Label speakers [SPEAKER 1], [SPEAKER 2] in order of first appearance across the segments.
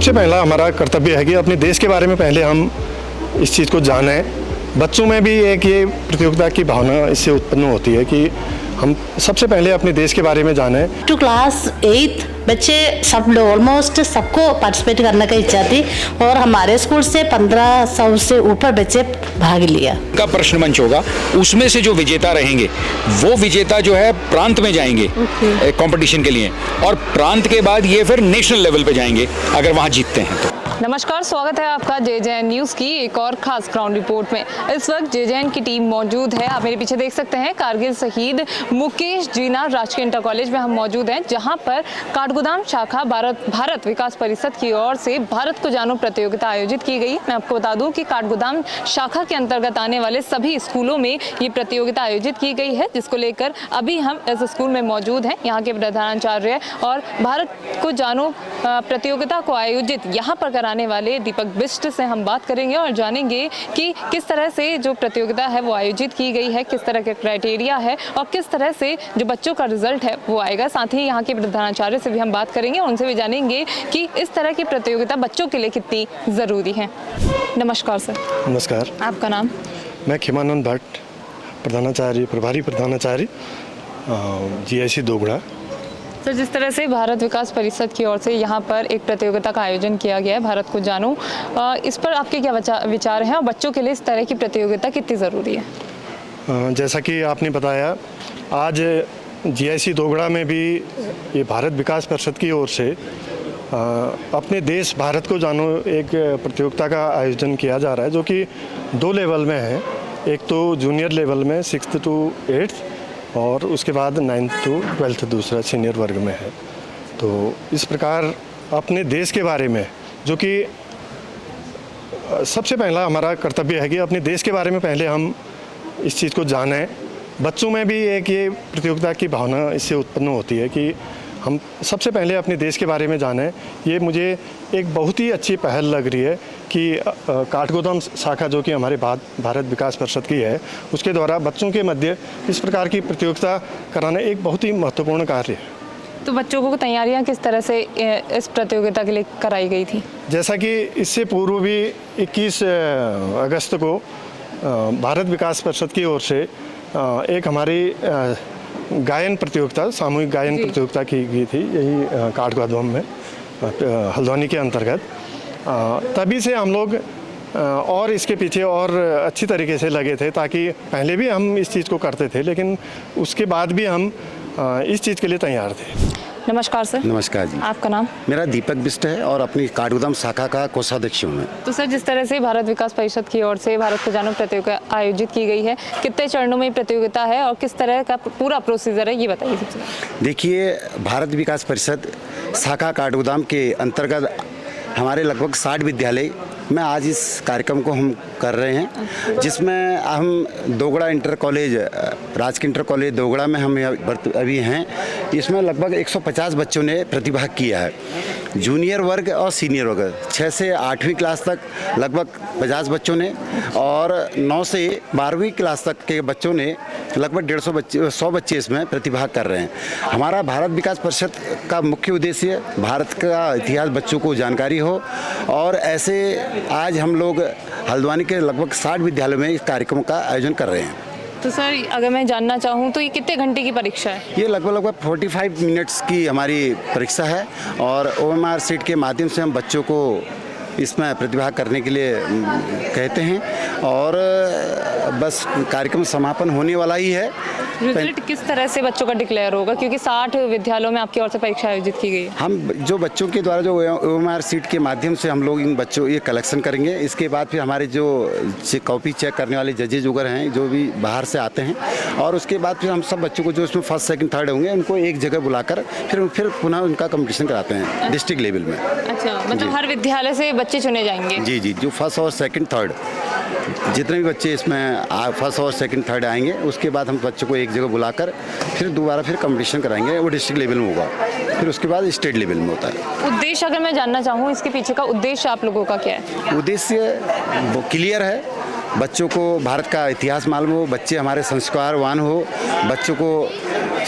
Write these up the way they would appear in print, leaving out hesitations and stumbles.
[SPEAKER 1] सबसे पहला हमारा कर्तव्य है कि अपने देश के बारे में पहले हम इस चीज़ को जानें। बच्चों में भी एक ये प्रतियोगिता की भावना इससे उत्पन्न होती है कि हम सबसे पहले अपने देश के बारे में जानें।
[SPEAKER 2] टू क्लास 8 बच्चे सब ऑलमोस्ट सबको पार्टिसिपेट करने की इच्छा थी और हमारे स्कूल से 1500 से ऊपर बच्चे भाग लिया।
[SPEAKER 3] का प्रश्न मंच होगा, उसमें से जो विजेता रहेंगे वो विजेता जो है प्रांत में जाएंगे कंपटीशन के लिए, और प्रांत के बाद ये फिर नेशनल लेवल पे जाएंगे अगर वहाँ जीतते हैं तो।
[SPEAKER 4] नमस्कार, स्वागत है आपका JJN न्यूज़ की एक और खास ग्राउंड रिपोर्ट में। इस वक्त JJN की टीम मौजूद है। आप मेरे पीछे देख सकते हैं कारगिल शहीद मुकेश जीना राजकीय इंटर कॉलेज में हम मौजूद हैं, जहां पर काठगोदाम शाखा भारत विकास परिषद की ओर से भारत को जानो प्रतियोगिता आयोजित की गई। मैं आपको बता दूं कि काठगोदाम शाखा के अंतर्गत आने वाले सभी स्कूलों में ये प्रतियोगिता आयोजित की गई है, जिसको लेकर अभी हम इस स्कूल में मौजूद हैं। यहाँ के प्रधानाचार्य और भारत को जानो प्रतियोगिता को आयोजित यहाँ पर कराने वाले दीपक बिष्ट से हम बात करेंगे और जानेंगे कि किस तरह से जो प्रतियोगिता है वो आयोजित की गई है, किस तरह के क्राइटेरिया है और किस तरह से जो बच्चों का रिजल्ट है वो आएगा। साथ ही यहाँ के प्रधानाचार्य से भी हम बात करेंगे और उनसे भी जानेंगे कि इस तरह की प्रतियोगिता बच्चों के लिए कितनी ज़रूरी है। नमस्कार सर।
[SPEAKER 1] नमस्कार।
[SPEAKER 4] आपका नाम?
[SPEAKER 1] मैं खिमानंद भट्ट, प्रधानाचार्य, प्रभारी प्रधानाचार्य GIC दोगड़ा।
[SPEAKER 4] सर, जिस तरह से भारत विकास परिषद की ओर से यहाँ पर एक प्रतियोगिता का आयोजन किया गया है, भारत को जानो, इस पर आपके क्या विचार हैं और बच्चों के लिए इस तरह की प्रतियोगिता कितनी ज़रूरी है?
[SPEAKER 1] जैसा कि आपने बताया, आज GIC दोगड़ा में भी ये भारत विकास परिषद की ओर से अपने देश भारत को जानो एक प्रतियोगिता का आयोजन किया जा रहा है, जो कि 2 लेवल में है। एक तो जूनियर लेवल में 6th to 8th और उसके बाद 9th to 12th दूसरा सीनियर वर्ग में है। तो इस प्रकार अपने देश के बारे में, जो कि सबसे पहला हमारा कर्तव्य है कि अपने देश के बारे में पहले हम इस चीज़ को जानें। बच्चों में भी एक ये प्रतियोगिता की भावना इससे उत्पन्न होती है कि हम सबसे पहले अपने देश के बारे में जानें। ये मुझे एक बहुत ही अच्छी पहल लग रही है कि काठगोदाम शाखा, जो कि हमारे भारत विकास परिषद की है, उसके द्वारा बच्चों के मध्य इस प्रकार की प्रतियोगिता कराना एक बहुत ही महत्वपूर्ण कार्य है।
[SPEAKER 4] तो बच्चों को तैयारियां किस तरह से इस प्रतियोगिता के लिए कराई गई थी?
[SPEAKER 1] जैसा कि इससे पूर्व भी 21 अगस्त को भारत विकास परिषद की ओर से एक हमारी गायन प्रतियोगिता, सामूहिक गायन प्रतियोगिता की गई थी, यही काठगोदाम में हल्द्वानी के अंतर्गत। तभी से हम लोग और इसके पीछे और अच्छी तरीके से लगे थे, ताकि पहले भी हम इस चीज़ को करते थे, लेकिन उसके बाद भी हम इस चीज़ के लिए तैयार थे।
[SPEAKER 4] नमस्कार सर।
[SPEAKER 5] नमस्कार जी।
[SPEAKER 4] आपका नाम?
[SPEAKER 5] मेरा दीपक बिष्ट है और अपनी काठगोदाम शाखा का कोषाध्यक्ष हूँ मैं।
[SPEAKER 4] तो सर, जिस तरह से भारत विकास परिषद की ओर से भारत को जानो प्रतियोगिता आयोजित की गई है, कितने चरणों में प्रतियोगिता है और किस तरह का पूरा प्रोसीजर है, ये बताइए सबसे पहले।
[SPEAKER 5] देखिए, भारत विकास परिषद शाखा काठगोदाम के अंतर्गत हमारे लगभग 60 विद्यालय में आज इस कार्यक्रम को हम कर रहे हैं, जिसमें हम दोगड़ा इंटर कॉलेज, राजकीय इंटर कॉलेज दोगड़ा में हम अभी हैं। इसमें लगभग 150 बच्चों ने प्रतिभाग किया है। जूनियर वर्ग और सीनियर वर्ग 6 से 8वीं क्लास तक लगभग 50 बच्चों ने, और 9 से 12वीं क्लास तक के बच्चों ने लगभग 100 बच्चे इसमें प्रतिभाग कर रहे हैं। हमारा भारत विकास परिषद का मुख्य उद्देश्य भारत का इतिहास बच्चों को जानकारी हो, और ऐसे आज हम लोग हल्द्वानी के लगभग 60 विद्यालयों में इस कार्यक्रम का आयोजन कर रहे हैं।
[SPEAKER 4] तो सर, अगर मैं जानना चाहूँ तो ये कितने घंटे की परीक्षा है?
[SPEAKER 5] ये लगभग 45 मिनट्स की हमारी परीक्षा है, और OMR सीट के माध्यम से हम बच्चों को इसमें प्रतिभाग करने के लिए कहते हैं, और बस कार्यक्रम समापन होने वाला ही है।
[SPEAKER 4] रिजल्ट किस तरह से बच्चों का डिक्लेयर होगा, क्योंकि 60 विद्यालयों में आपकी ओर से परीक्षा आयोजित की गई है?
[SPEAKER 5] हम जो बच्चों के द्वारा जो OMR सीट के माध्यम से हम लोग इन बच्चों ये कलेक्शन करेंगे। इसके बाद फिर हमारे जो कॉपी चेक करने वाले जजेज वगैरह हैं, जो भी बाहर से आते हैं, और उसके बाद फिर हम सब बच्चों को जो इसमें 1st, 2nd, 3rd होंगे, उनको एक जगह बुलाकर फिर पुनः उनका कंपटीशन कराते हैं डिस्ट्रिक्ट लेवल में।
[SPEAKER 4] अच्छा, मतलब हर विद्यालय से बच्चे चुने जाएंगे?
[SPEAKER 5] जी, जो 1st और 2nd, 3rd जितने भी बच्चे इसमें 1st और 2nd, 3rd आएंगे, उसके बाद हम बच्चों को एक जगह बुलाकर फिर दोबारा कंपटीशन कराएंगे। वो डिस्ट्रिक्ट लेवल में होगा, फिर उसके बाद स्टेट लेवल में होता है।
[SPEAKER 4] उद्देश्य अगर मैं जानना चाहूँ, इसके पीछे का उद्देश्य आप लोगों का क्या है?
[SPEAKER 5] उद्देश्य वो क्लियर है, बच्चों को भारत का इतिहास मालूम हो, बच्चे हमारे संस्कारवान हो, बच्चों को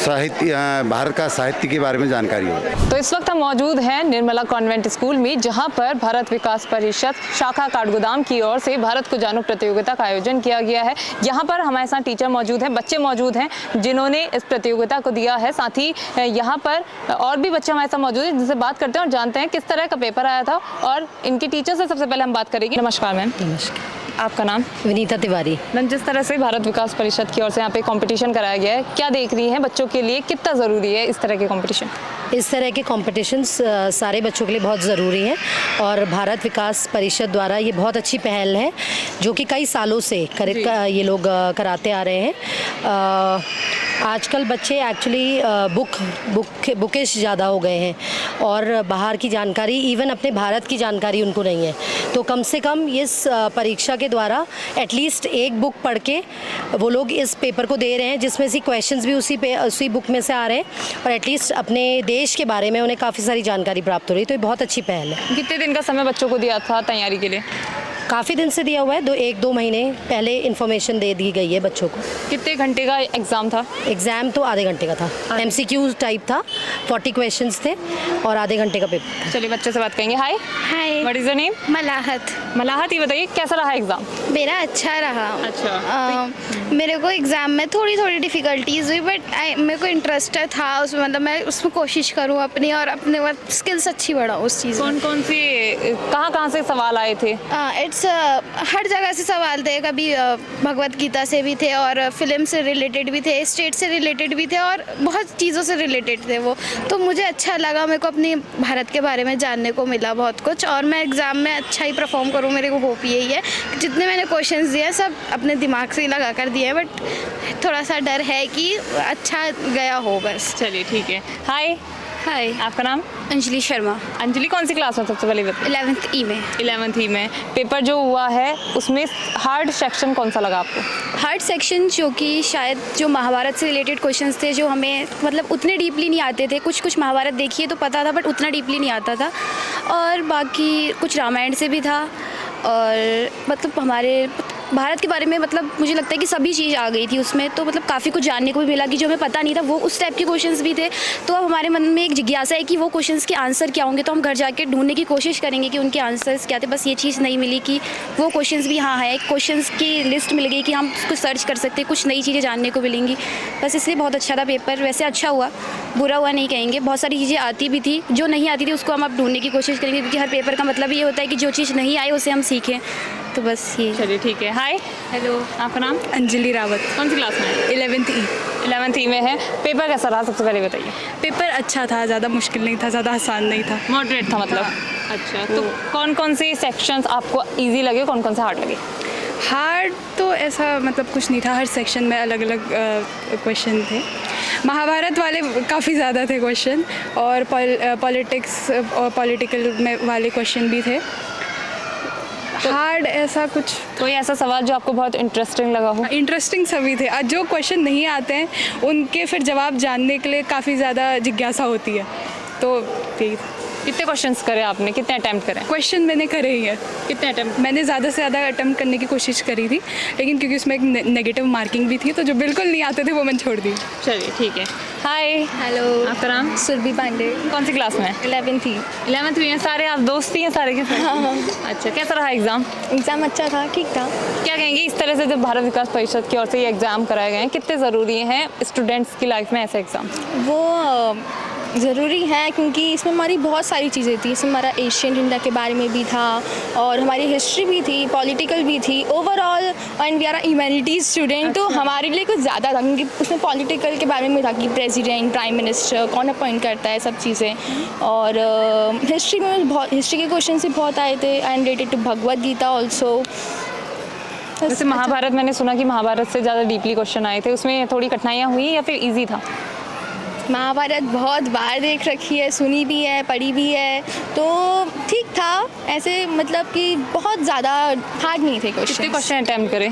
[SPEAKER 5] भारत का साहित्य के बारे में जानकारी हो।
[SPEAKER 4] तो इस वक्त हम मौजूद हैं निर्मला कॉन्वेंट स्कूल में, जहां पर भारत विकास परिषद शाखा काठगोदाम की ओर से भारत को जानो प्रतियोगिता का आयोजन किया गया है। यहाँ पर हमारे साथ टीचर मौजूद हैं, बच्चे मौजूद हैं जिन्होंने इस प्रतियोगिता को दिया है। साथ ही यहाँ पर और भी बच्चे हमारे साथ मौजूद हैं जिनसे बात करते हैं और जानते हैं किस तरह का पेपर आया था और इनके टीचर से सबसे पहले हम बात करेंगे। नमस्कार मैम।
[SPEAKER 2] नमस्कार।
[SPEAKER 4] आपका नाम?
[SPEAKER 2] विनीता तिवारी।
[SPEAKER 4] मैम, जिस तरह से भारत विकास परिषद की ओर से यहाँ पे कंपटीशन कराया गया है, क्या देख रही हैं बच्चों के लिए कितना ज़रूरी है इस तरह के कंपटीशन?
[SPEAKER 2] इस तरह के कॉम्पिटिशन्स सारे बच्चों के लिए बहुत ज़रूरी हैं और भारत विकास परिषद द्वारा ये बहुत अच्छी पहल है जो कि कई सालों से ये लोग कराते आ रहे हैं। आजकल बच्चे एक्चुअली बुकिश ज़्यादा हो गए हैं और बाहर की जानकारी, इवन अपने भारत की जानकारी उनको नहीं है। तो कम से कम इस परीक्षा के द्वारा एटलीस्ट एक बुक पढ़ के वो लोग इस पेपर को दे रहे हैं जिसमें से क्वेश्चंस भी उसी बुक में से आ रहे हैं और एटलीस्ट अपने देश के बारे में उन्हें काफ़ी सारी जानकारी प्राप्त हो रही है। तो ये बहुत अच्छी पहल है।
[SPEAKER 4] कितने दिन का समय बच्चों को दिया था तैयारी के लिए?
[SPEAKER 2] काफ़ी दिन से दिया हुआ है, 1-2 महीने पहले इन्फॉर्मेशन दे दी गई है बच्चों को।
[SPEAKER 4] कितने घंटे का एग्ज़ाम था?
[SPEAKER 2] एग्ज़ाम तो आधे घंटे का था, MCQ टाइप था, 40 क्वेश्चंस थे और आधे घंटे का पेपर।
[SPEAKER 4] चलिए बच्चे से बात करेंगे। Hi.
[SPEAKER 6] Hi.
[SPEAKER 4] What is your name?
[SPEAKER 6] Malahat.
[SPEAKER 4] Malahat, ये बताइए कैसा रहा एग्ज़ाम?
[SPEAKER 6] मेरा अच्छा रहा।
[SPEAKER 4] अच्छा।
[SPEAKER 6] मेरे को एग्ज़ाम में थोड़ी डिफ़िकल्टीज हुई बट मेरे को इंटरेस्ट था उसमें, मतलब मैं उसमें कोशिश करूँ अपनी और अपने स्किल्स अच्छी बढ़ाऊँ उस चीज़ में।
[SPEAKER 4] कौन से कहाँ से सवाल आए थे?
[SPEAKER 6] इट्स हर जगह से सवाल थे, कभी भगवत गीता से भी थे और फिल्म से रिलेटेड भी थे, स्टेट से रिलेटेड भी थे और बहुत चीज़ों से रिलेटेड थे वो। तो मुझे अच्छा लगा, मेरे को अपनी भारत के बारे में जानने को मिला बहुत कुछ और मैं एग्ज़ाम में अच्छा ही परफॉर्म करूँ, मेरे को होप यही है। जितने मैंने क्वेश्चंस दिए सब अपने दिमाग से ही लगा कर दिए हैं बट थोड़ा सा डर है कि अच्छा गया हो बस।
[SPEAKER 4] चलिए ठीक है। हाय।
[SPEAKER 6] हाय।
[SPEAKER 4] आपका नाम?
[SPEAKER 6] अंजलि शर्मा।
[SPEAKER 4] अंजलि, कौन सी क्लास में सबसे पहले बताइए?
[SPEAKER 6] 11th E में।
[SPEAKER 4] 11th E में पेपर जो हुआ है उसमें हार्ड सेक्शन कौन सा लगा आपको?
[SPEAKER 6] हार्ड सेक्शन जो कि शायद जो महाभारत से रिलेटेड क्वेश्चंस थे जो हमें मतलब उतने डीपली नहीं आते थे। कुछ महाभारत देखिए तो पता था बट उतना डीपली नहीं आता था और बाकी कुछ रामायण से भी था और मतलब हमारे भारत के बारे में मतलब मुझे लगता है कि सभी चीज़ आ गई थी उसमें। तो मतलब काफ़ी कुछ जानने को भी मिला कि जो हमें पता नहीं था वो उस टाइप के क्वेश्चंस भी थे। तो अब हमारे मन में एक जिज्ञासा है कि वो क्वेश्चंस के आंसर क्या होंगे, तो हम घर जाके ढूंढने की कोशिश करेंगे कि उनके आंसर्स क्या थे। बस ये चीज़ नहीं मिली कि वो क्वेश्चंस भी हाँ है, क्वेश्चंस की लिस्ट मिल गई कि हम उसको सर्च कर सकते, कुछ नई चीज़ें जानने को मिलेंगी। बस इसलिए बहुत अच्छा था पेपर। वैसे अच्छा हुआ, बुरा हुआ नहीं कहेंगे। बहुत सारी चीज़ें आती भी थी, जो नहीं आती थी उसको हम अब ढूंढने की कोशिश करेंगे क्योंकि हर पेपर का मतलब ये होता है कि जो चीज़ नहीं आई उसे हम सीखें। तो बस ये।
[SPEAKER 4] चलिए ठीक है। हाय।
[SPEAKER 6] हेलो।
[SPEAKER 4] आपका नाम?
[SPEAKER 6] अंजलि रावत।
[SPEAKER 4] कौन सी क्लास में?
[SPEAKER 6] 11th E।
[SPEAKER 4] 11th E में है। पेपर कैसा रहा सबसे पहले बताइए?
[SPEAKER 6] पेपर अच्छा था, ज़्यादा मुश्किल नहीं था, ज़्यादा आसान नहीं था,
[SPEAKER 4] मॉडरेट था मतलब। अच्छा, तो कौन से सेक्शंस आपको इजी लगे, कौन से हार्ड लगे?
[SPEAKER 7] हार्ड तो ऐसा मतलब कुछ नहीं था, हर सेक्शन में अलग अलग क्वेश्चन थे। महाभारत वाले काफ़ी ज़्यादा थे क्वेश्चन और पॉलिटिक्स और पॉलिटिकल में वाले क्वेश्चन भी थे। हार्ड ऐसा कुछ
[SPEAKER 4] कोई ऐसा सवाल जो आपको बहुत इंटरेस्टिंग लगा हो?
[SPEAKER 7] इंटरेस्टिंग सभी थे। आज जो क्वेश्चन नहीं आते हैं उनके फिर जवाब जानने के लिए काफ़ी ज़्यादा जिज्ञासा होती है। तो यही
[SPEAKER 4] कितने क्वेश्चंस करे आपने, कितने अटेम्प्ट करे?
[SPEAKER 7] क्वेश्चन मैंने करे ही है।
[SPEAKER 4] कितने अटेम्प्ट?
[SPEAKER 7] मैंने ज़्यादा से ज़्यादा अटेम्प्ट करने की कोशिश करी थी लेकिन क्योंकि उसमें एक नेगेटिव मार्किंग भी थी तो जो बिल्कुल नहीं आते थे वो मैंने छोड़ दी।
[SPEAKER 4] चलिए ठीक है। हाय।
[SPEAKER 6] हेलो।
[SPEAKER 4] आपका नाम?
[SPEAKER 6] सुरभि पांडे।
[SPEAKER 4] कौन सी क्लास में?
[SPEAKER 6] 11th E।
[SPEAKER 4] 11th में सारे आप दोस्त ही हैं सारे के सारे?
[SPEAKER 6] हाँ।
[SPEAKER 4] अच्छा, कैसा रहा एग्ज़ाम?
[SPEAKER 6] एग्ज़ाम अच्छा था, ठीक था।
[SPEAKER 4] क्या कहेंगे इस तरह से जब भारत विकास परिषद की ओर से ये एग्ज़ाम कराए गए हैं, कितने ज़रूरी हैं स्टूडेंट्स की लाइफ में ऐसे एग्ज़ाम?
[SPEAKER 8] वो ज़रूरी है क्योंकि इसमें हमारी बहुत सारी चीज़ें थी। इसमें हमारा एशियन इंडिया के बारे में भी था और हमारी हिस्ट्री भी थी, पॉलिटिकल भी थी, overall and we are humanities student. तो हमारे लिए कुछ ज़्यादा था क्योंकि उसमें पॉलिटिकल के बारे में था कि प्रेसिडेंट, प्राइम मिनिस्टर कौन अपॉइंट करता है, सब चीज़ें। और हिस्ट्री में बहुत हिस्ट्री के क्वेश्चन भी बहुत आए थे and related to Bhagavad Gita also.
[SPEAKER 4] जैसे महाभारत, मैंने सुना कि महाभारत से ज़्यादा डीपली क्वेश्चन आए थे, उसमें थोड़ी कठिनाइयाँ हुई या फिर ईजी था?
[SPEAKER 8] महाभारत बहुत बार देख रखी है, सुनी भी है, पढ़ी भी है, तो ठीक था। ऐसे मतलब कि बहुत ज़्यादा हार्ड नहीं थे
[SPEAKER 4] कितने
[SPEAKER 8] क्वेश्चन।
[SPEAKER 4] क्वेश्चन अटैम्प्ट करे?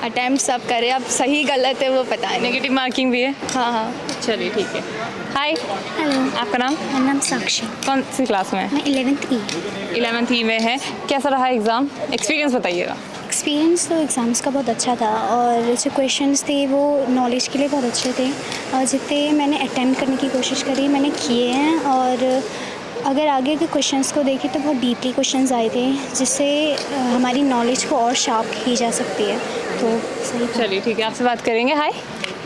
[SPEAKER 8] अटैम्प्ट सब करे, अब सही गलत है वो पता नहीं।
[SPEAKER 4] नेगेटिव मार्किंग भी है?
[SPEAKER 8] हाँ हाँ।
[SPEAKER 4] चलिए ठीक है। हाय।
[SPEAKER 6] हेलो।
[SPEAKER 4] आपका नाम?
[SPEAKER 6] मेरा नाम साक्षी।
[SPEAKER 4] कौन सी क्लास में?
[SPEAKER 6] मैं 11th E।
[SPEAKER 4] 11th E में है। कैसा रहा एग्ज़ाम? एक्सपीरियंस बताइएगा।
[SPEAKER 9] एक्सपीरियंस तो एग्ज़ाम्स का बहुत अच्छा था और जो क्वेश्चंस थे वो नॉलेज के लिए बहुत अच्छे थे और जितने मैंने अटेम्प्ट करने की कोशिश करी मैंने किए हैं और अगर आगे के क्वेश्चंस को देखें तो बहुत डीपली क्वेश्चंस आए थे जिससे हमारी नॉलेज को और शार्प की जा सकती है। तो सही था।
[SPEAKER 4] चलिए ठीक है, आपसे बात करेंगे। हाय,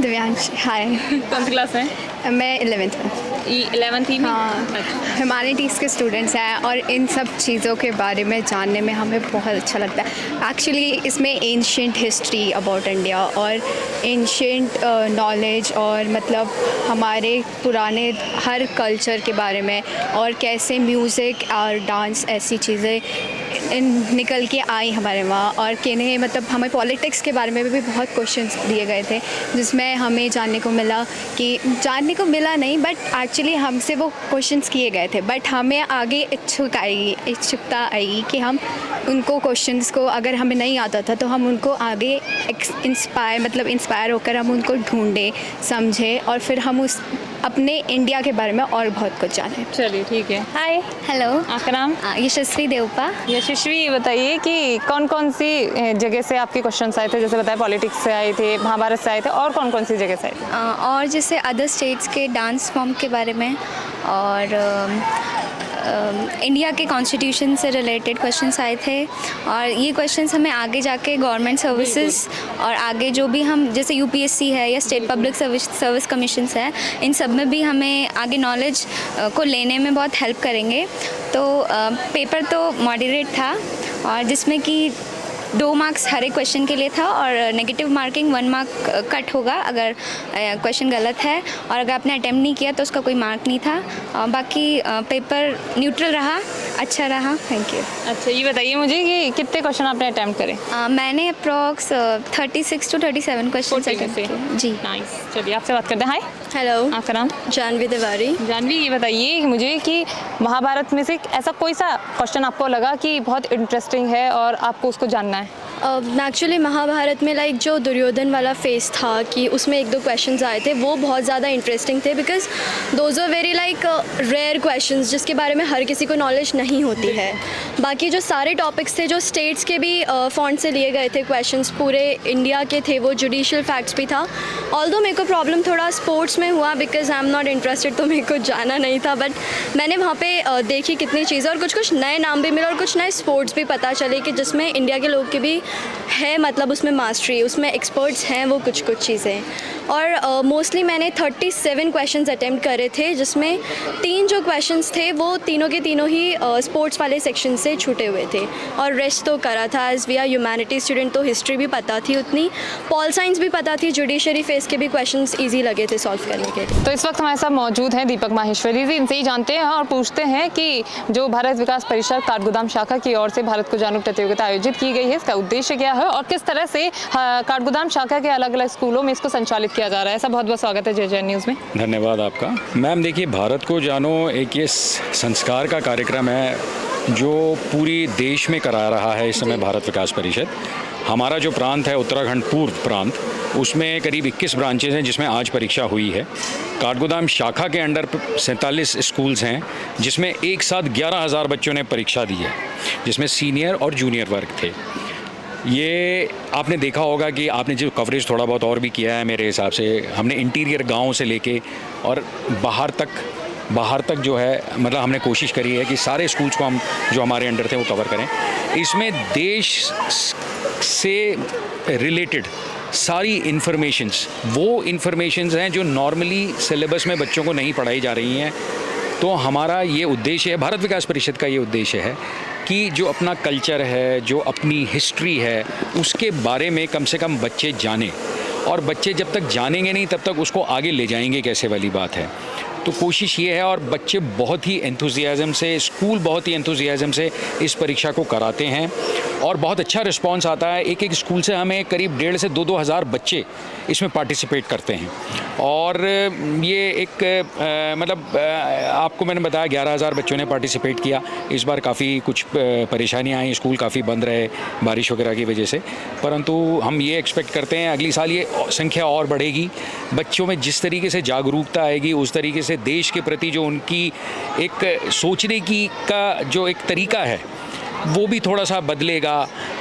[SPEAKER 7] दिव्यांश, हाय।
[SPEAKER 4] कौन सी क्लास में?
[SPEAKER 7] मैं 11th में।
[SPEAKER 4] 11th ही में?
[SPEAKER 7] हाँ, ह्यूमैनिटीज़ के स्टूडेंट्स हैं और इन सब चीज़ों के बारे में जानने में हमें बहुत अच्छा लगता है। एक्चुअली इसमें एंशिएंट हिस्ट्री अबाउट इंडिया और एंशिएंट नॉलेज और मतलब हमारे पुराने हर कल्चर के बारे में और कैसे म्यूज़िक और डांस ऐसी चीज़ें निकल के आई हमारे वहाँ और किन्हें मतलब हमें पॉलिटिक्स के बारे में भी बहुत क्वेश्चंस दिए गए थे जिसमें हमें जानने को मिला नहीं बट एक्चुअली हमसे वो क्वेश्चंस किए गए थे बट हमें आगे इच्छुकता आएगी कि हम उनको क्वेश्चंस को अगर हमें नहीं आता था तो हम उनको आगे इंस्पायर होकर हम उनको ढूंढें, समझें और फिर हम उस अपने इंडिया के बारे में और बहुत कुछ जानें।
[SPEAKER 4] चलिए ठीक है। हाय,
[SPEAKER 9] हेलो,
[SPEAKER 4] आपका नाम?
[SPEAKER 9] यशस्वी देवपा।
[SPEAKER 4] यशस्वी, बताइए कि कौन कौन सी जगह से आपके क्वेश्चंस आए थे? जैसे बताया पॉलिटिक्स से आए थे, महाभारत से आए थे, और कौन कौन सी जगह से आए थे?
[SPEAKER 9] और जैसे अदर स्टेट्स के डांस फॉर्म के बारे में और इंडिया के कॉन्स्टिट्यूशन से रिलेटेड क्वेश्चंस आए थे और ये क्वेश्चंस हमें आगे जाके गवर्नमेंट सर्विसेज और आगे जो भी हम जैसे यूपीएससी है या स्टेट पब्लिक सर्विस कमीशंस है इन सब में भी हमें आगे नॉलेज को लेने में बहुत हेल्प करेंगे। तो पेपर तो मॉडरेट था और जिसमें कि 2 मार्क्स हर एक क्वेश्चन के लिए था और नेगेटिव मार्किंग 1 मार्क कट होगा अगर क्वेश्चन गलत है और अगर आपने अटेम्प्ट नहीं किया तो उसका कोई मार्क नहीं था। बाकी पेपर न्यूट्रल रहा, अच्छा रहा। Thank you.
[SPEAKER 4] अच्छा, ये बताइए मुझे कि कितने क्वेश्चन आपने अटेम्प्ट करे?
[SPEAKER 9] मैंने अप्रॉक्स 36 to 37 क्वेश्चन अटेम्प्ट किए। जी,
[SPEAKER 4] नाइस। चलिए आपसे बात करते हैं। हाय,
[SPEAKER 2] हेलो,
[SPEAKER 4] आपका नाम?
[SPEAKER 2] जानवी तिवारी।
[SPEAKER 4] जानवी, ये बताइए मुझे कि महाभारत में से ऐसा कोई सा क्वेश्चन आपको लगा कि बहुत इंटरेस्टिंग है और आपको उसको जानना है?
[SPEAKER 2] एक्चुअली महाभारत में लाइक जो दुर्योधन वाला फेस था कि उसमें 1-2 क्वेश्चंस आए थे वो बहुत ज़्यादा इंटरेस्टिंग थे because those are very like rare questions जिसके बारे में हर किसी को नॉलेज नहीं होती है। बाकी जो सारे टॉपिक्स थे जो स्टेट्स के भी फॉन्ट से लिए गए थे क्वेश्चंस पूरे इंडिया के थे, वो जुडिशियल फैक्ट्स भी था। ऑल्दो मेरे को प्रॉब्लम थोड़ा स्पोर्ट्स में हुआ because I am not interested तो मेरे को जाना नहीं था बट मैंने वहाँ पे देखी कितनी चीज़ें और कुछ नए नाम भी मिले और कुछ नए स्पोर्ट्स भी पता चले कि जिसमें इंडिया के लोग के भी है मतलब उसमें मास्टरी, उसमें एक्सपर्ट्स हैं वो कुछ चीज़ें। और मोस्टली मैंने 37 क्वेश्चंस अटेम्प्ट करे थे जिसमें 3 जो क्वेश्चंस थे वो तीनों के तीनों ही स्पोर्ट्स वाले सेक्शन से छूटे हुए थे और रेस्ट तो करा था। As we are humanity student तो हिस्ट्री भी पता थी उतनी, पॉल साइंस भी पता थी, जुडिशरी फेस के भी क्वेश्चंस ईजी लगे थे सॉल्व करने के लिए।
[SPEAKER 4] तो इस वक्त हमारे साथ मौजूद हैं दीपक माहेश्वरी जी। इनसे ही जानते हैं और पूछते हैं कि जो भारत विकास परिषद काठगोदाम शाखा की ओर से भारत को जानो प्रतियोगिता आयोजित की गई है, इसका उद्देश्य क्या है और किस तरह से काठगोदाम शाखा के अलग अलग स्कूलों में इसको संचालित किया जा रहा है। ऐसा बहुत बहुत स्वागत है JJN न्यूज़ में।
[SPEAKER 3] धन्यवाद आपका। मैम देखिए, भारत को जानो एक ये संस्कार का कार्यक्रम है जो पूरी देश में करा रहा है इस समय भारत विकास परिषद। हमारा जो प्रांत है उत्तराखंड पूर्व प्रांत, उसमें करीब 21 ब्रांचेज हैं जिसमें आज परीक्षा हुई है। काठगोदाम शाखा के अंडर 47 स्कूल्स हैं जिसमें एक साथ 11,000 बच्चों ने परीक्षा दी है, जिसमें सीनियर और जूनियर वर्ग थे। ये आपने देखा होगा कि आपने जो कवरेज थोड़ा बहुत और भी किया है मेरे हिसाब से, हमने इंटीरियर गाँव से लेके और बाहर तक जो है मतलब हमने कोशिश करी है कि सारे स्कूल्स को हम जो हमारे अंडर थे वो कवर करें। इसमें देश से रिलेटेड सारी वो इन्फॉर्मेशंस हैं जो नॉर्मली सिलेबस में बच्चों को नहीं पढ़ाई जा रही हैं। तो हमारा ये उद्देश्य है, भारत विकास परिषद का ये उद्देश्य है कि जो अपना कल्चर है, जो अपनी हिस्ट्री है, उसके बारे में कम से कम बच्चे जानें। और बच्चे जब तक जानेंगे नहीं तब तक उसको आगे ले जाएंगे कैसे वाली बात है। तो कोशिश ये है और बच्चे बहुत ही एंथुजियाज़म से, स्कूल बहुत ही एंथुजियाज़म से इस परीक्षा को कराते हैं और बहुत अच्छा रिस्पांस आता है। एक स्कूल से हमें करीब 1,500 से 2,000 हज़ार बच्चे इसमें पार्टिसिपेट करते हैं। और ये एक आपको मैंने बताया 11,000 बच्चों ने पार्टिसिपेट किया। इस बार काफ़ी कुछ परेशानियाँ आई, स्कूल काफ़ी बंद रहे बारिश वगैरह की वजह से, परंतु हम ये एक्सपेक्ट करते हैं अगली साल ये संख्या और बढ़ेगी। बच्चों में जिस तरीके से जागरूकता आएगी उस तरीके से देश के प्रति जो उनकी एक सोचने की का जो एक तरीका है वो भी थोड़ा सा बदलेगा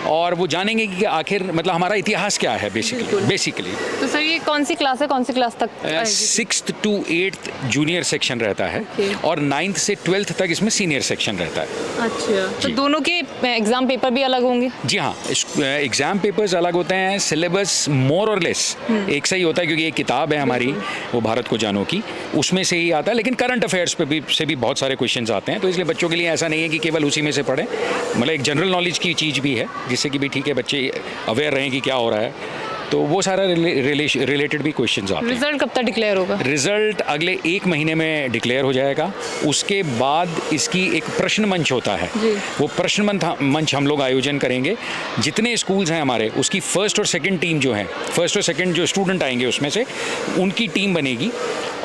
[SPEAKER 3] और वो जानेंगे कि आखिर मतलब हमारा इतिहास क्या है बेसिकली।
[SPEAKER 4] तो सर ये कौन सी क्लास है, कौन सी क्लास तक?
[SPEAKER 3] 6th to 8th junior section रहता है और 9th से 12th तक इसमें सीनियर सेक्शन रहता है।
[SPEAKER 4] अच्छा, तो दोनों के एग्जाम पेपर भी अलग होंगे?
[SPEAKER 3] जी हाँ, एग्जाम पेपर्स अलग होते हैं, सिलेबस मोर और लेस एक सा ही होता है क्योंकि एक किताब है हमारी वो भारत को जानो की, उसमें से ही आता है, लेकिन करंट अफेयर्स पे भी बहुत सारे क्वेश्चंस आते हैं, तो इसलिए बच्चों के लिए ऐसा नहीं है कि केवल उसी में से पढ़ें, मतलब एक जनरल नॉलेज की चीज़ भी है जिससे कि भी ठीक है बच्चे अवेयर रहें कि क्या हो रहा है, तो वो सारा रिलेटेड भी क्वेश्चंस आते हैं।
[SPEAKER 4] रिजल्ट कब तक डिक्लेयर होगा?
[SPEAKER 3] रिजल्ट अगले 1 महीने में डिक्लेयर हो जाएगा। उसके बाद इसकी एक प्रश्न मंच होता है, वो प्रश्न मंच हम लोग आयोजन करेंगे। जितने स्कूल्स हैं हमारे उसकी फर्स्ट और सेकंड टीम जो है, फर्स्ट और सेकंड जो स्टूडेंट आएंगे उसमें से उनकी टीम बनेगी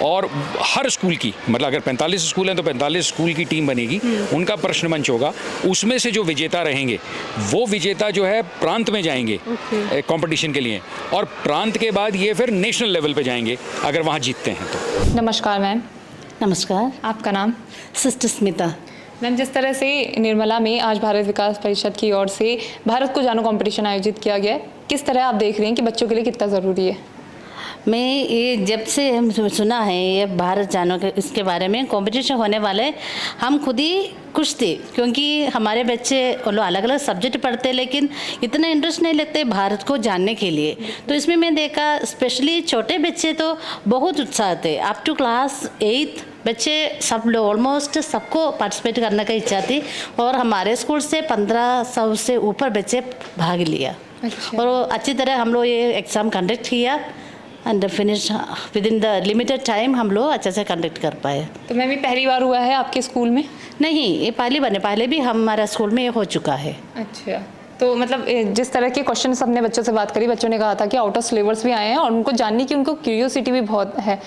[SPEAKER 3] और हर स्कूल की, मतलब अगर 45 स्कूल हैं तो 45 स्कूल की टीम बनेगी, उनका प्रश्न मंच होगा। उसमें से जो विजेता रहेंगे वो विजेता जो है प्रांत में जाएंगे कंपटीशन के लिए, और प्रांत के बाद ये फिर नेशनल लेवल पे जाएंगे अगर वहाँ जीतते हैं तो।
[SPEAKER 4] नमस्कार मैम।
[SPEAKER 2] नमस्कार,
[SPEAKER 4] आपका नाम?
[SPEAKER 2] सिस्टर स्मिता।
[SPEAKER 4] मैम, जिस तरह से निर्मला में आज भारत विकास परिषद की ओर से भारत को जानो कंपटीशन आयोजित किया गया है, किस तरह आप देख रहे हैं कि बच्चों के लिए कितना ज़रूरी है?
[SPEAKER 2] मैं ये जब से हम सुना है ये भारत जानो के इसके बारे में कंपटीशन होने वाले, हम खुद ही खुश थे क्योंकि हमारे बच्चे अलग अलग सब्जेक्ट पढ़ते लेकिन इतना इंटरेस्ट नहीं लगते भारत को जानने के लिए। तो इसमें मैं देखा स्पेशली छोटे बच्चे तो बहुत उत्साह थे। अप टू क्लास 8 बच्चे सब लोग ऑलमोस्ट सबको पार्टिसिपेट करने का इच्छा थी और हमारे स्कूल से 1500 से ऊपर बच्चे भाग लिया।
[SPEAKER 4] अच्छा।
[SPEAKER 2] और अच्छी तरह हम लोग ये एग्ज़ाम कंडक्ट किया and finish with in the limited time हम लोग अच्छे से कंडक्ट कर पाए।
[SPEAKER 4] तो मैम ये पहली बार हुआ है आपके स्कूल में?
[SPEAKER 2] नहीं, ये पहले भी हमारा स्कूल में ये हो चुका है।
[SPEAKER 4] अच्छा, तो मतलब जिस तरह के क्वेश्चन सबने बच्चों से बात करी, बच्चों ने कहा था कि आउट ऑफ सिलेबस भी आए हैं और उनको जानने की उनको क्यूरियोसिटी भी बहुत है।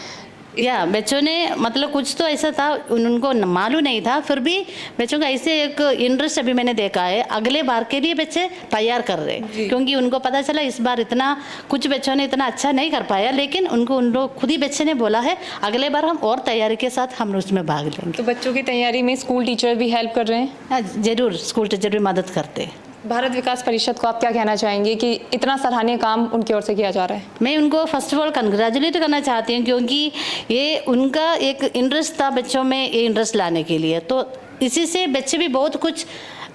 [SPEAKER 2] या बच्चों ने मतलब कुछ तो ऐसा था उनको मालूम नहीं था, फिर भी बच्चों का ऐसे एक इंटरेस्ट अभी मैंने देखा है, अगले बार के लिए बच्चे तैयार कर रहे हैं क्योंकि उनको पता चला इस बार इतना कुछ बच्चों ने इतना अच्छा नहीं कर पाया, लेकिन उन लोग खुद ही बच्चे ने बोला है अगले बार हम और तैयारी के साथ हम उसमें भाग लेंगे।
[SPEAKER 4] तो बच्चों की तैयारी में स्कूल टीचर भी हेल्प कर रहे हैं?
[SPEAKER 2] हाँ, जरूर स्कूल टीचर भी मदद करते हैं।
[SPEAKER 4] भारत विकास परिषद को आप क्या कहना चाहेंगे कि इतना सराहनीय काम उनकी ओर से किया जा रहा है? मैं
[SPEAKER 2] उनको फर्स्ट ऑफ ऑल कंग्रेचुलेट करना चाहती हूँ क्योंकि ये उनका एक इंटरेस्ट था बच्चों में ये इंटरेस्ट लाने के लिए, तो इसी से बच्चे भी बहुत कुछ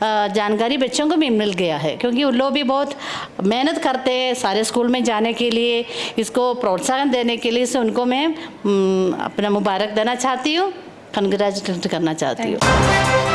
[SPEAKER 2] जानकारी बच्चों को भी मिल गया है क्योंकि उन लोग भी बहुत मेहनत करते हैं सारे स्कूल में जाने के लिए, इसको प्रोत्साहन देने के लिए। से उनको मैं अपना मुबारक देना चाहती हूँ, कंग्रेचुलेट करना चाहती हूँ।